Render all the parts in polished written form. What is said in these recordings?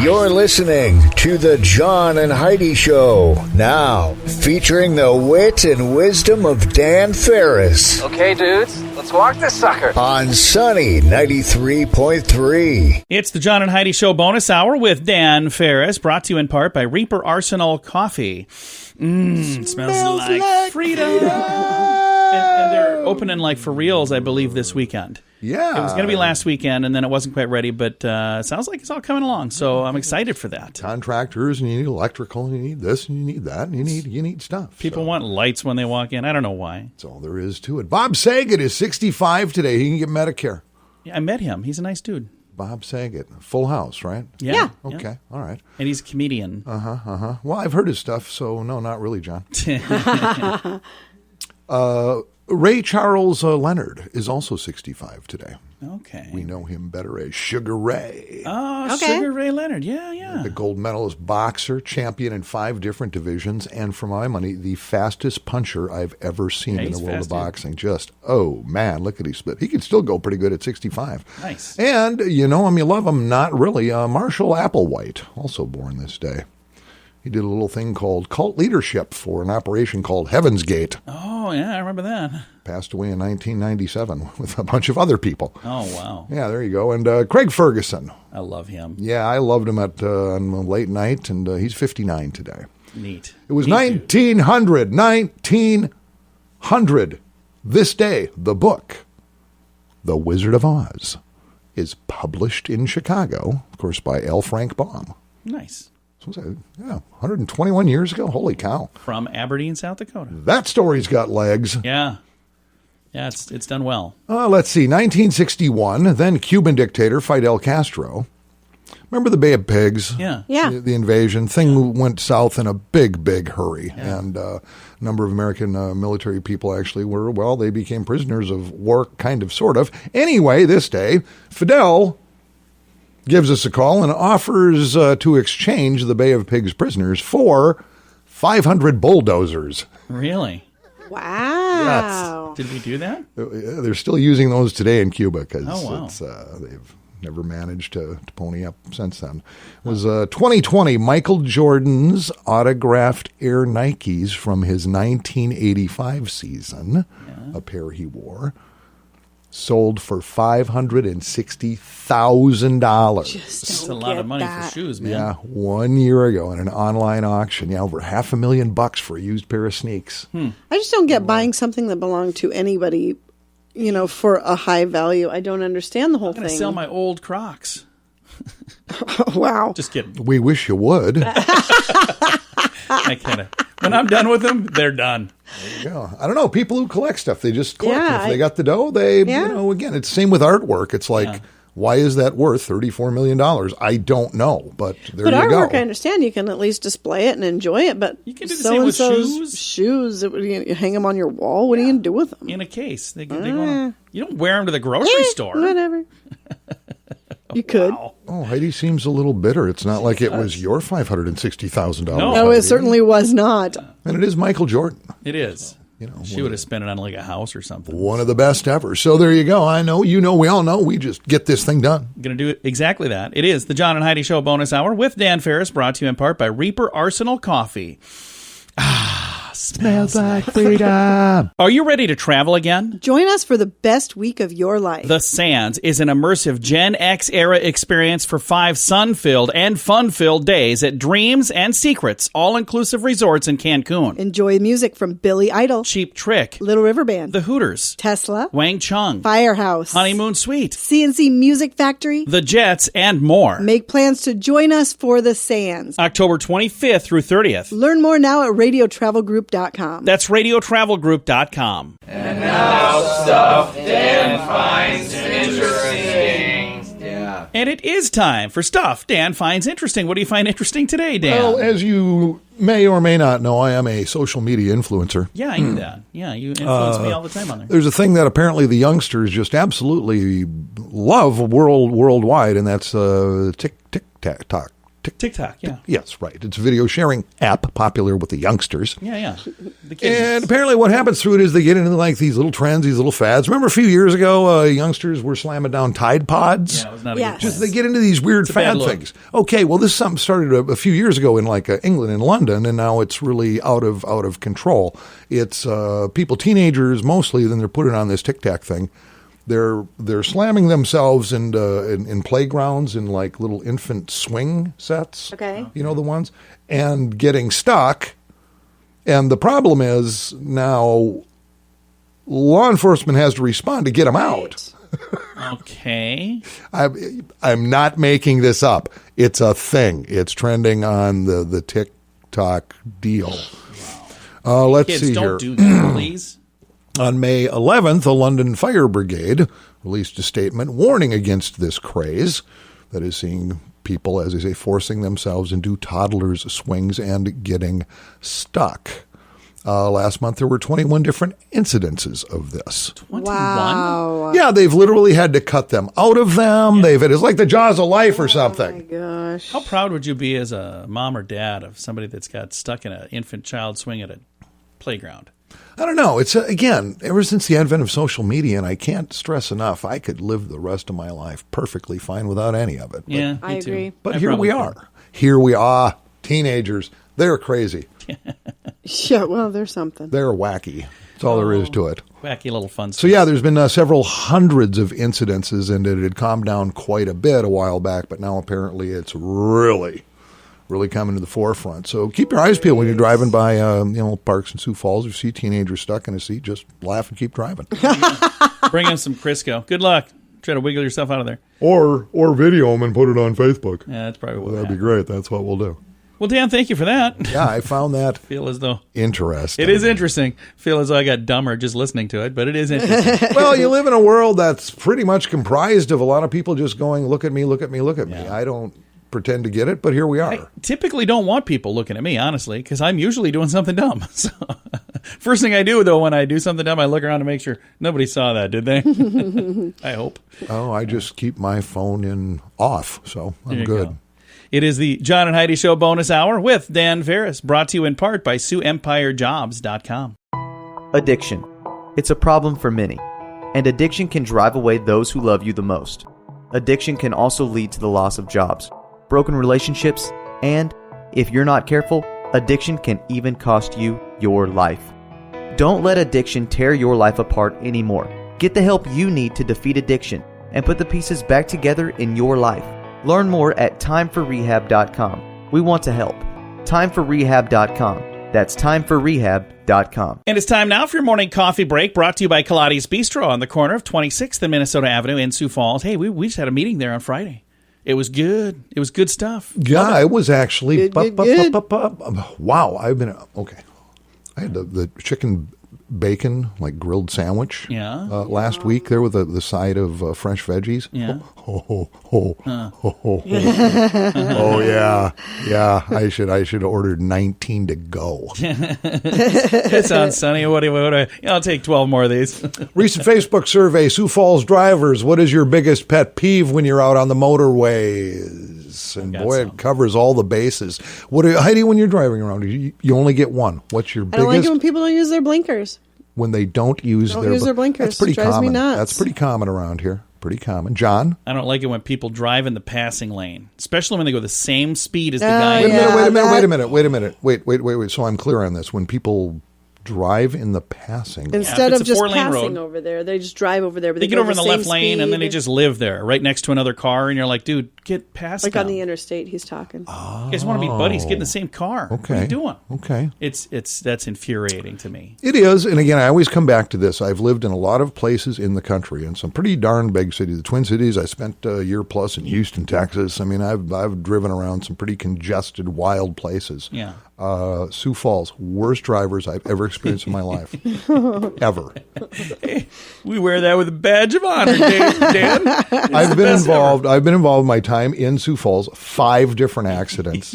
You're listening to the John and Heidi Show, now featuring the wit and wisdom of Dan Farris. Okay, dudes, let's walk this sucker. On Sunny 93.3. It's the John and Heidi Show bonus hour with Dan Farris, brought to you in part by Reaper Arsenal Coffee. Smells like freedom. And they're opening like for reals, I believe, this weekend. Yeah. It was going to be last weekend, and then it wasn't quite ready, but it sounds like it's all coming along, so I'm excited for that. Contractors, and you need electrical, and you need this, and you need that, and you need stuff. People want lights when they walk in. I don't know why. That's all there is to it. Bob Saget is 65 today. He can get Medicare. Yeah, I met him. He's a nice dude. Bob Saget. Full House, right? Yeah. Okay. All right. And he's a comedian. Well, I've heard his stuff, so no, not really, John. Ray Charles Leonard is also 65 today. Okay. We know him better as Sugar Ray. Oh, okay. Sugar Ray Leonard. Yeah. The gold medalist boxer, champion in 5 different divisions, and for my money, the fastest puncher I've ever seen in the world of boxing. Just, oh man, look at his split. He can still go pretty good at 65. Nice. And you know him, you love him, not really. Marshall Applewhite, also born this day. He did a little thing called cult leadership for an operation called Heaven's Gate. Oh, yeah, I remember that. Passed away in 1997 with a bunch of other people. Oh, wow. Yeah, there you go. And Craig Ferguson. I love him. Yeah, I loved him at on late night, and he's 59 today. Neat. It was 1900. This day, the book, The Wizard of Oz, is published in Chicago, of course, by L. Frank Baum. Nice. Yeah, 121 years ago. Holy cow. From Aberdeen, South Dakota. That story's got legs. Yeah. Yeah, it's done well. Let's see. 1961, then Cuban dictator Fidel Castro. Remember the Bay of Pigs? Yeah. The invasion. Thing went south in a big hurry. Yeah. And a number of American military people actually they became prisoners of war, kind of, sort of. Anyway, this day, Fidel gives us a call and offers to exchange the Bay of Pigs prisoners for 500 bulldozers. Really? Wow. Yes. Did we do that? They're still using those today in Cuba because they've never managed to pony up since then. It was 2020, Michael Jordan's autographed Air Nikes from his 1985 season, a pair he wore, sold for $560,000. That's a lot of money for shoes, man. Yeah, 1 year ago in an online auction. Yeah, over $500,000 for a used pair of sneaks. I just don't get buying something that belonged to anybody, for a high value. I don't understand the whole I'm going to thing. sell my old Crocs. Wow. Just kidding. We wish you would. I kind of. When I'm done with them, they're done. There you go. I don't know. People who collect stuff, they just collect. Yeah, if they got the dough, again, it's the same with artwork. It's like, why is that worth $34 million? I don't know, but there you go. But artwork, I understand. You can at least display it and enjoy it, but you can do the same with shoes. Shoes, you hang them on your wall. What are you going to do with them? In a case. You don't wear them to the grocery store. Whatever. You could. Wow. Oh, Heidi seems a little bitter. It's not like it was your $560,000. No, it certainly was not. And it is Michael Jordan. It is. She would have spent it on like a house or something. One of the best ever. So there you go. I know, we all know. We just get this thing done. Going to do exactly that. It is the John and Heidi Show bonus hour with Dan Farris, brought to you in part by Reaper Arsenal Coffee. Smells like freedom. Are you ready to travel again? Join us for the best week of your life. The Sands is an immersive Gen X era experience for 5 sun-filled and fun-filled days at Dreams and Secrets all-inclusive resorts in Cancun. Enjoy music from Billy Idol, Cheap Trick, Little River Band, The Hooters, Tesla, Wang Chung, Firehouse, Honeymoon Suite, CNC Music Factory, The Jets, and more. Make plans to join us for the Sands. October 25th through 30th. Learn more now at radiotravelgroup.com. That's radiotravelgroup.com. And now stuff Dan finds interesting. Yeah. And it is time for Stuff Dan Finds Interesting. What do you find interesting today, Dan? Well, as you may or may not know, I am a social media influencer. Yeah, I knew that. Yeah, you influence me all the time on there. There's a thing that apparently the youngsters just absolutely love worldwide, and that's TikTok. TikTok, yeah. Yes, right. It's a video sharing app popular with the youngsters. Yeah. The kids. And apparently what happens through it is they get into like these little trends, these little fads. Remember a few years ago, youngsters were slamming down Tide Pods? Yeah, it was not a Yes. good Just plan. they get into these weird fad things. Okay, well, this is something started a few years ago in like England and London, and now it's really out of control. It's people, teenagers mostly, then they're putting on this TikTok thing. They're slamming themselves in playgrounds in like little infant swing sets. Okay. You know the ones? And getting stuck. And the problem is now law enforcement has to respond to get them out. Okay. I'm not making this up. It's a thing. It's trending on the TikTok deal. Let's Kids, see don't here. do that, please. On May 11th, a London fire brigade released a statement warning against this craze that is seeing people, as they say, forcing themselves into toddlers' swings and getting stuck. Last month, there were 21 different incidences of this. 21? Wow. Yeah, they've literally had to cut them out of them. It's like the jaws of life or something. Oh my gosh. How proud would you be as a mom or dad of somebody that's got stuck in an infant child swing at a playground? I don't know. It's, again, ever since the advent of social media, and I can't stress enough, I could live the rest of my life perfectly fine without any of it. Yeah, I me too. agree. But I here probably we could. are. Here we are. Teenagers. They're crazy. Yeah, well, there's something. They're wacky. That's all there is to it. Wacky little fun So, yeah, there's been several hundreds of incidences, and it had calmed down quite a bit a while back, but now apparently it's really coming to the forefront. So keep your eyes peeled when you're driving by parks in Sioux Falls. If you see teenagers stuck in a seat, just laugh and keep driving. Bring in some Crisco. Good luck. Try to wiggle yourself out of there. Or video them and put it on Facebook. Yeah, that's probably what That'd be happened. great. That's what we'll do. Well, Dan, thank you for that. Yeah, I found that Feel as though interesting. it is interesting. Feel as though I got dumber just listening to it, but it is interesting. Well, you live in a world that's pretty much comprised of a lot of people just going, look at me, look at me, look at me. I don't pretend to get it, but here we are. I typically don't want people looking at me, honestly, because I'm usually doing something dumb. So, first thing I do, though, when I do something dumb, I look around to make sure nobody saw that, did they? I hope. Oh, I just keep my phone in off, so There I'm you good. go. It is the John and Heidi Show bonus hour with Dan Farris, brought to you in part by SiouxEmpireJobs.com. Addiction. It's a problem for many, and addiction can drive away those who love you the most. Addiction can also lead to the loss of jobs, broken relationships, and, if you're not careful, addiction can even cost you your life. Don't let addiction tear your life apart anymore. Get the help you need to defeat addiction and put the pieces back together in your life. Learn more at timeforrehab.com. We want to help. Timeforrehab.com. That's timeforrehab.com. And it's time now for your morning coffee break, brought to you by Kaladi's Bistro on the corner of 26th and Minnesota Avenue in Sioux Falls. Hey, we just had a meeting there on Friday. It was good. It was good stuff. Yeah, it was actually. Good. Wow, I've been okay. I had the chicken bacon like grilled sandwich. Yeah. Last week there with the side of fresh veggies. Yeah. Oh yeah. I should have ordered 19 to go. It sounds sunny. I'll take 12 more of these. Recent Facebook survey: Sioux Falls drivers, what is your biggest pet peeve when you're out on the motorways? And boy, it covers all the bases. Heidi, when you're driving around, you only get one. What's your I don't like biggest? it when people don't use their blinkers. When they don't use their blinkers. That's pretty It drives me common. nuts. That's pretty common around here. Pretty common. John? I don't like it when people drive in the passing lane, especially when they go the same speed as the Oh, guy. Wait a yeah. minute. Wait. So I'm clear on this. When people drive in the passing lane. Instead it's of a just 4-lane passing road. over there, they just drive over there. But They get go over in the same left lane and then they speed. just live there, right next to another car, and you're like, dude, get past like them. on the interstate. He's talking. You guys want to be buddies? Get in the same car. Okay. What are you doing? Okay. That's infuriating to me. It is, and again, I always come back to this. I've lived in a lot of places in the country, and some pretty darn big cities. The Twin Cities. I spent a year plus in Houston, Texas. I mean, I've driven around some pretty congested, wild places. Yeah. Sioux Falls, worst drivers I've ever experienced in my life, ever. We wear that with a badge of honor, Dan. I've been involved. I've been involved in my time in Sioux Falls. 5 different accidents,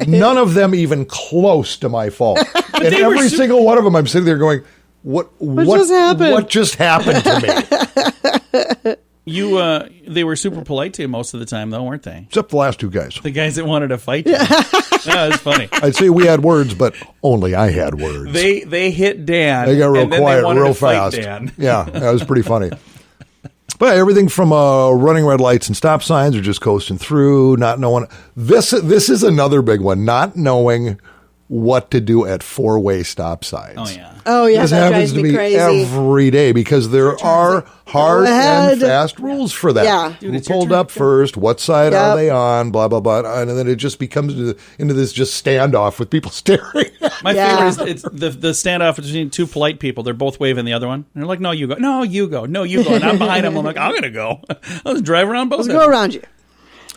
none of them even close to my fault. And they were every single one of them, I'm sitting there going, "What just happened? What just happened to me?" They were super polite to you most of the time, though, weren't they? Except the last two guys. The guys that wanted to fight you. That was funny. I'd say we had words, but only I had words. They hit Dan. They got real and then quiet they wanted real to fight fast. Dan. Yeah, that was pretty funny. But everything from running red lights and stop signs or just coasting through, not knowing. This is another big one, not knowing what to do at four-way stop signs. Oh, yeah, This that happens drives to me me crazy. every day because there are hard and fast rules for that. Yeah. Dude, Who it's your pulled turn. up first? What side Yep. are they on? Blah, blah, blah. And then it just becomes into this just standoff with people staring. My Yeah. favorite is the standoff between two polite people. They're both waving the other one. And they're like, no, you go. No, you go. No, you go. And I'm behind them. I'm like, I'm going to go. I was driving around both Let's of go them. around you.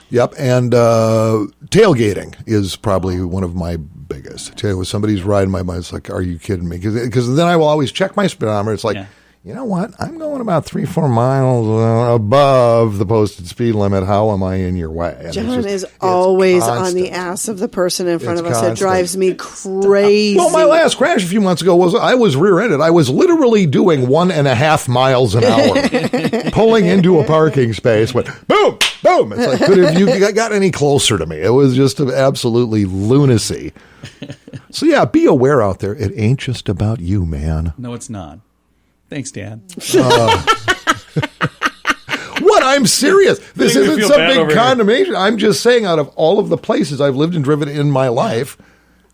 Yep, and tailgating is probably one of my biggest. When somebody's riding my bike, it's like, are you kidding me? Because then I will always check my speedometer. It's like, you know what? I'm going about 3-4 miles above the posted speed limit. How am I in your way? And John is always on the constant. ass of the person in front It's of us. constant. It drives me crazy. Well, my last crash a few months ago I was rear-ended. I was literally doing 1.5 miles an hour, pulling into a parking space. Went boom, boom. It's like, could have you got any closer to me? It was just absolutely lunacy. So yeah, be aware out there. It ain't just about you, man. No, it's not. Thanks, Dan. What? I'm serious. This Making me isn't feel some bad big over here. condemnation. I'm just saying, out of all of the places I've lived and driven in my life,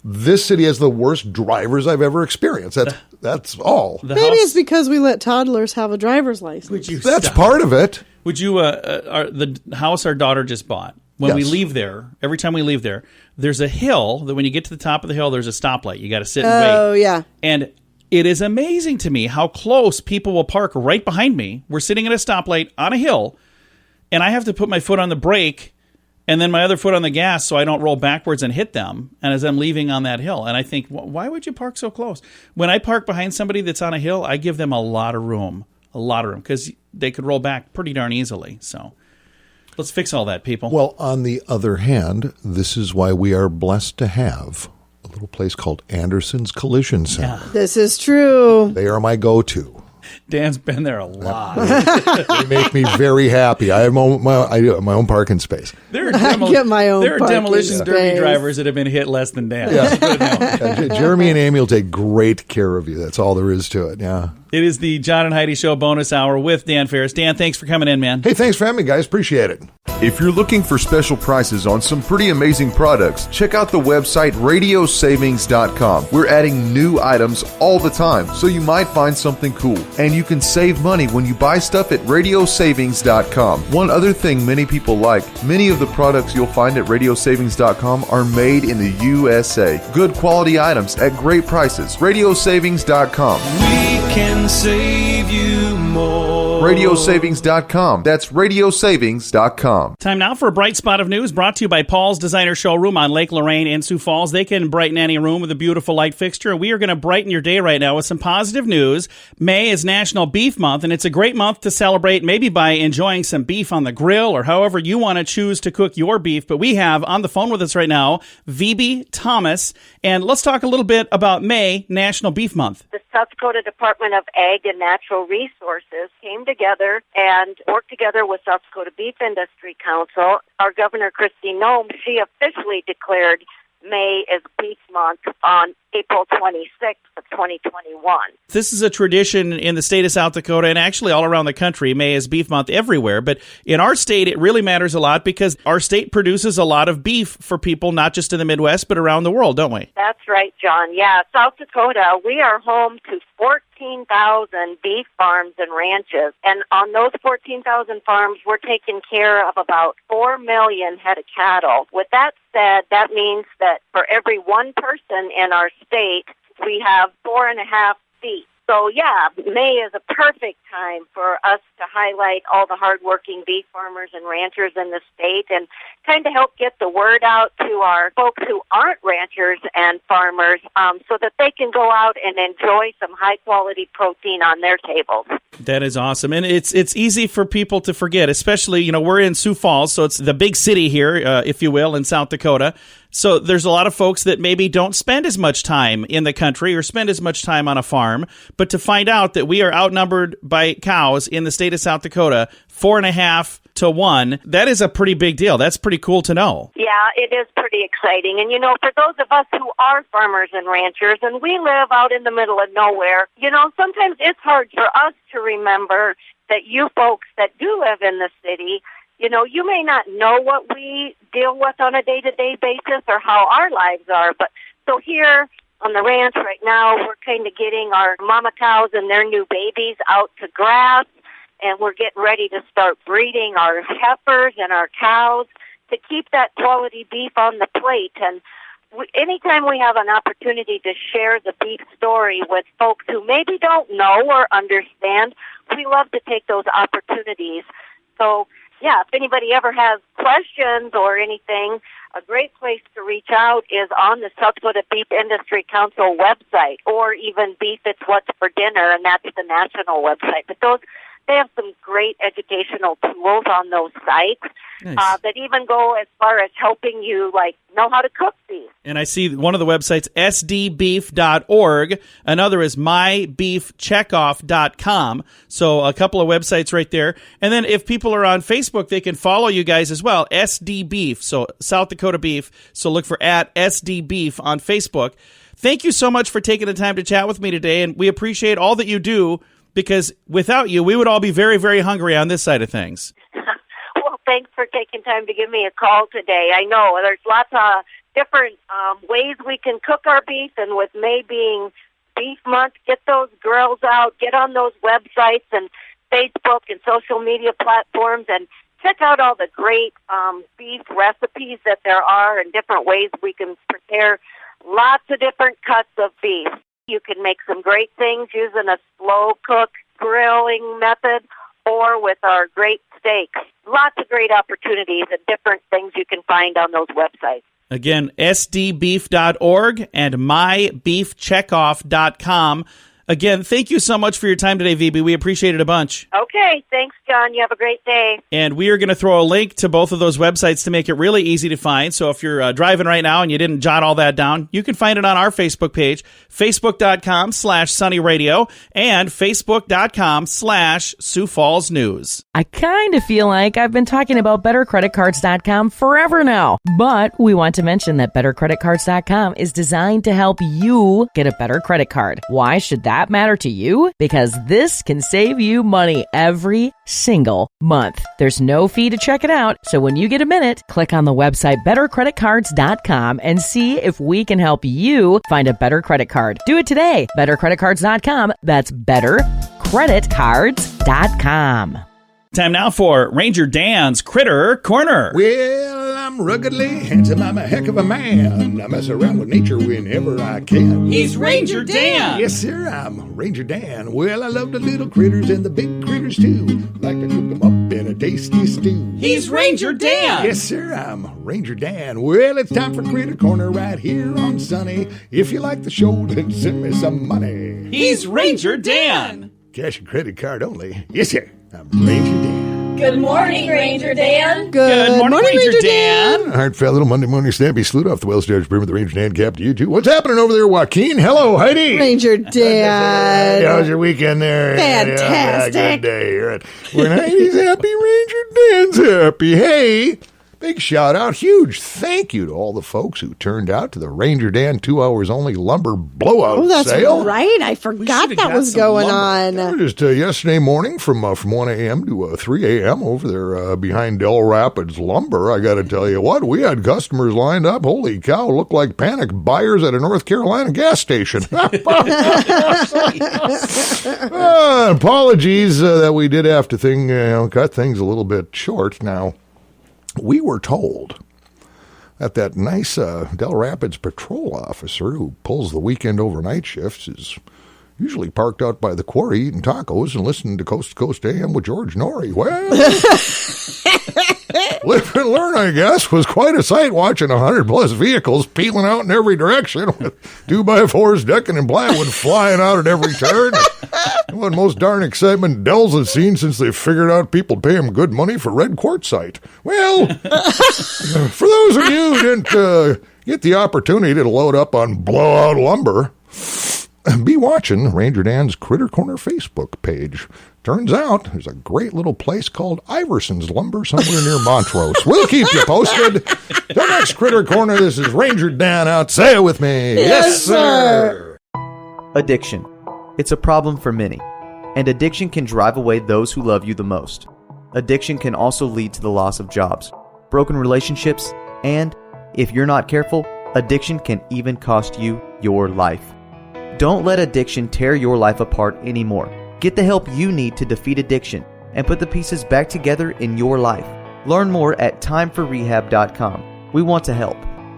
this city has the worst drivers I've ever experienced. That's all. The Maybe house, it's because we let toddlers have a driver's license. would you That's stop? part of it. Would you, the house our daughter just bought, when we Yes. leave there, every time we leave there, there's a hill that when you get to the top of the hill, there's a stoplight. You got to sit and wait. Oh, yeah. And it is amazing to me how close people will park right behind me. We're sitting at a stoplight on a hill, and I have to put my foot on the brake and then my other foot on the gas so I don't roll backwards and hit them. And as I'm leaving on that hill, and I think, why would you park so close? When I park behind somebody that's on a hill, I give them a lot of room, because they could roll back pretty darn easily. So let's fix all that, people. Well, on the other hand, this is why we are blessed to have a little place called Anderson's Collision Center. This is true. They are my go-to. Dan's been there a lot. They make me very happy. I have my own parking space. There are, get my own there are parking demolition derby space. drivers that have been hit less than Dan. Jeremy and Amy will take great care of you. That's all there is to it. Yeah. It is the John and Heidi Show bonus hour with Dan Farris. Dan, thanks for coming in, man. Hey, thanks for having me, guys. Appreciate it. If you're looking for special prices on some pretty amazing products, check out the website radiosavings.com. We're adding new items all the time, so you might find something cool. And you can save money when you buy stuff at radiosavings.com. One other thing many people like, many of the products you'll find at radiosavings.com are made in the USA. Good quality items at great prices. Radiosavings.com. We can save you more. Radiosavings.com. That's radiosavings.com. Time now for a bright spot of news brought to you by Paul's Designer Showroom on Lake Lorraine in Sioux Falls. They can brighten any room with a beautiful light fixture. We are going to brighten your day right now with some positive news. May is National Beef Month, and it's a great month to celebrate, maybe by enjoying some beef on the grill or however you want to choose to cook your beef. But we have on the phone with us right now, V.B. Thomas, and let's talk a little bit about May, National Beef Month. The South Dakota Department of Ag and Natural Resources came together and worked together with South Dakota Beef Industry Council. Our Governor, Kristi Noem, she officially declared May is Beef Month on April 26th of 2021. This is a tradition in the state of South Dakota and actually all around the country. May is Beef Month everywhere. But in our state, it really matters a lot because our state produces a lot of beef for people, not just in the Midwest, but around the world, don't we? That's right, John. Yeah, South Dakota, we are home to 14,000 beef farms and ranches. And on those 14,000 farms, we're taking care of about 4 million head of cattle. With that said, that means that for every one person in our state, we have 4.5 feet. So, yeah, May is a perfect time for us to highlight all the hardworking beef farmers and ranchers in the state and kind of help get the word out to our folks who aren't ranchers and farmers so that they can go out and enjoy some high-quality protein on their tables. That is awesome. And it's easy for people to forget, especially, we're in Sioux Falls, so it's the big city here, if you will, in South Dakota. So there's a lot of folks that maybe don't spend as much time in the country or spend as much time on a farm. But to find out that we are outnumbered by cows in the state of South Dakota, 4.5 to 1, that is a pretty big deal. That's pretty cool to know. Yeah, it is pretty exciting. And, for those of us who are farmers and ranchers and we live out in the middle of nowhere, sometimes it's hard for us to remember that you folks that do live in the city, you may not know what we deal with on a day-to-day basis or how our lives are. But so here on the ranch right now, we're kind of getting our mama cows and their new babies out to grass, and we're getting ready to start breeding our heifers and our cows to keep that quality beef on the plate. And anytime we have an opportunity to share the beef story with folks who maybe don't know or understand, we love to take those opportunities. So, yeah, if anybody ever has questions or anything, a great place to reach out is on the South Dakota Beef Industry Council website, or even Beef It's What's for Dinner, and that's the national website. But they have some great educational tools on those sites. Nice. That even go as far as helping you, know how to cook beef. And I see one of the websites, sdbeef.org. Another is mybeefcheckoff.com. So a couple of websites right there. And then if people are on Facebook, they can follow you guys as well, SD Beef, so South Dakota Beef. So look for @SD Beef on Facebook. Thank you so much for taking the time to chat with me today, and we appreciate all that you do, because without you, we would all be very, very hungry on this side of things. Well, thanks for taking time to give me a call today. I know there's lots of different ways we can cook our beef, and with May being Beef Month, get those grills out, get on those websites and Facebook and social media platforms, and check out all the great beef recipes that there are and different ways we can prepare lots of different cuts of beef. You can make some great things using a slow cook grilling method or with our great steaks. Lots of great opportunities and different things you can find on those websites. Again, sdbeef.org and mybeefcheckoff.com. Again, thank you so much for your time today, VB. We appreciate it a bunch. Okay, thanks, John. You have a great day. And we are going to throw a link to both of those websites to make it really easy to find. So if you're driving right now and you didn't jot all that down, you can find it on our Facebook page, facebook.com/sunnyradio and facebook.com/Sioux Falls News. I kind of feel like I've been talking about bettercreditcards.com forever now, but we want to mention that bettercreditcards.com is designed to help you get a better credit card. Why should that matter to you? Because this can save you money every single month. There's no fee to check it out, so when you get a minute, click on the website bettercreditcards.com and see if we can help you find a better credit card. Do it today. Bettercreditcards.com. That's bettercreditcards.com. Time now for Ranger Dan's Critter Corner. Well, I'm ruggedly handsome. I'm a heck of a man. I mess around with nature whenever I can. He's Ranger Dan. Yes, sir, I'm Ranger Dan. Well, I love the little critters and the big critters, too. Like to cook them up in a tasty stew. He's Ranger Dan. Yes, sir, I'm Ranger Dan. Well, it's time for Critter Corner right here on Sunny. If you like the show, then send me some money. He's Ranger Dan. Cash and credit card only. Yes, sir, I'm Ranger Dan. Good morning, Ranger Dan. Good morning, Ranger Dan. All right, fat little Monday morning snappy salute off the Wells Judge Brim with the Ranger Dan cap to you, too. What's happening over there, Joaquin? Hello, Heidi. Ranger Dan. How's your weekend there? Fantastic. Good day. Right. When Heidi's happy, Ranger Dan's happy. Hey, big shout out, huge thank you to all the folks who turned out to the Ranger Dan 2 hours only lumber blowout Oh, that's sale. right. I forgot that was going on. Just yesterday morning from 1 a.m. to 3 a.m. over there behind Del Rapids Lumber. I got to tell you what, we had customers lined up. Holy cow, looked like panic buyers at a North Carolina gas station. Apologies that we did have to cut things a little bit short. Now, we were told that nice Del Rapids patrol officer who pulls the weekend overnight shifts is usually parked out by the quarry eating tacos and listening to Coast to Coast AM with George Norrie. Well, Live and learn, I guess, was quite a sight watching 100-plus vehicles peeling out in every direction with 2x4s decking and plywood flying out at every turn. What most darn excitement Dells has seen since they figured out people pay him good money for red quartzite. Well, for those of you who didn't get the opportunity to load up on blowout lumber, be watching Ranger Dan's Critter Corner Facebook page. Turns out there's a great little place called Iverson's Lumber somewhere near Montrose. We'll keep you posted. Till next Critter Corner, this is Ranger Dan out. Say it with me. Yes, sir. Addiction. It's a problem for many, and addiction can drive away those who love you the most. Addiction can also lead to the loss of jobs, broken relationships, and, if you're not careful, addiction can even cost you your life. Don't let addiction tear your life apart anymore. Get the help you need to defeat addiction and put the pieces back together in your life. Learn more at timeforrehab.com. We want to help.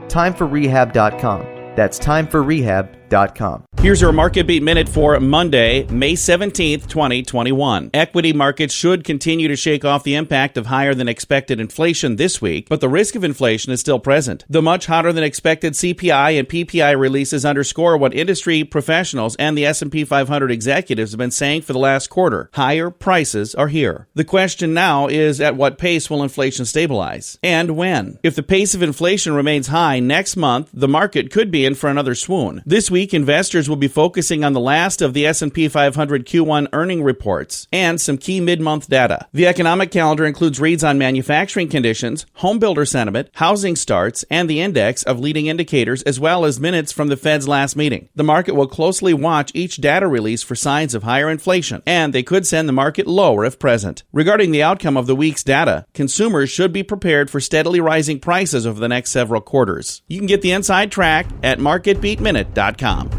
Timeforrehab.com. That's timeforrehab.com. Here's your Market Beat Minute for Monday, May 17th, 2021. Equity markets should continue to shake off the impact of higher than expected inflation this week, but the risk of inflation is still present. The much hotter than expected CPI and PPI releases underscore what industry professionals and the S&P 500 executives have been saying for the last quarter. Higher prices are here. The question now is, at what pace will inflation stabilize? And when? If the pace of inflation remains high next month, the market could be in for another swoon. This week, investors will be focusing on the last of the S&P 500 Q1 earning reports and some key mid-month data. The economic calendar includes reads on manufacturing conditions, home builder sentiment, housing starts, and the index of leading indicators, as well as minutes from the Fed's last meeting. The market will closely watch each data release for signs of higher inflation, and they could send the market lower if present. Regarding the outcome of the week's data, consumers should be prepared for steadily rising prices over the next several quarters. You can get the inside track at marketbeatminute.com.